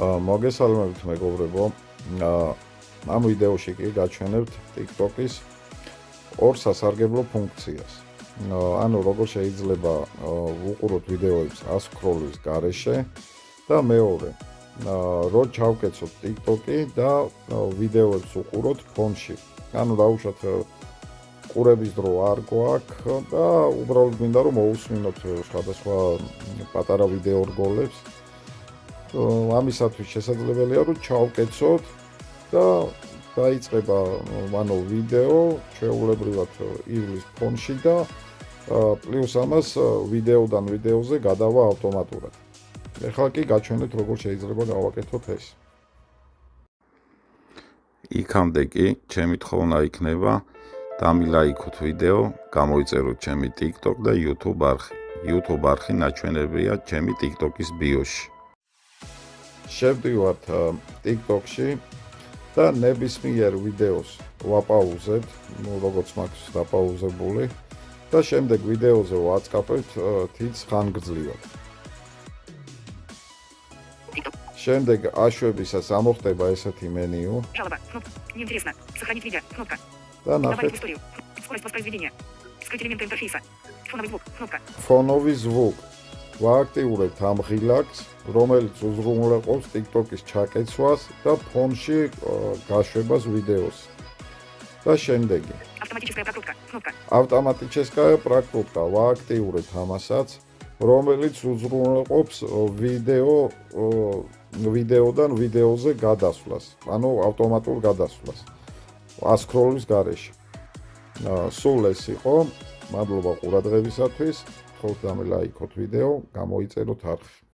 მოგესალმებით მეგობრებო. ამ ვიდეოში კი გაჩვენებთ TikTok-ის ორ სასარგებლო ფუნქციას. ანუ როგორ შეიძლება ვუყუროთ ვიდეოებს 100 სკროლის გარეშე და მეორე რო ჩავკეცოთ TikTok-ი და ვიდეოებს ვუყუროთ ფონში. ანუ დაუშვათ ყურების დრო არ გვაქვს და უბრალოდ მინდა რომ მოусმინოთ სხვადასხვა პატარა ვიდეო რგოლებს. ამისათვის შესაძლებელია რომ ჩავკეცოთ და დაიწყება ანუ ვიდეო ჩვეულებრივად ივლის ფონში და პლუს ამას ვიდეოდან ვიდეოზე გადავა ავტომატურად. ეხლა კი გაჩვენეთ როგორ შეიძლება გავაკეთოთ ეს. იქამდე კი ჩემი თხოვნა იქნება დამილაიქოთ ვიდეო, გამოიწეროთ ჩემი TikTok და YouTube არხი. YouTube არხი ნაჩვენებია ჩემი TikTok-ის ბიოში. შევდივართ TikTok-ში და ნებისმიერ ვიდეოს ვაპაუზებთ, როგორც მაქვს დაპაუზებული და შემდეგ ვიდეოზე ვაწყაპებთ თიც ხანგრძლივად. შემდეგ აშვებისას ამოხდება ესეთი მენიუ. Жалоба. Кнопка. Неинтересно. Сохранить видео. Кнопка. და Добавить в ნახეთ историю. Скорость воспроизведения. Скрыть элементы интерфейса. Фоновый звук. Кнопка. ფონოვი звук. ვააქტიურებთ ამ ღილაკს, რომელიც უზრუნველყოფს TikTok-ის ჩაკეცვას და ფონში გაშვებას ვიდეოს. და შემდეგი Автоматическая прокрутка. Кнопка. ავტომატическая прокрутка. ვააქტიურებთ ამასაც, რომელიც უზრუნველყოფს ვიდეოდან ვიდეოზე გადასვლას, ანუ ავტომატურ გადასვლას. 100 სკროლის გარეშე. სულ ეს იყო. მადლობა ყურადღებისათვის. ხოლმე დამილაიქოთ ვიდეო, გამოიწეროთ არხი.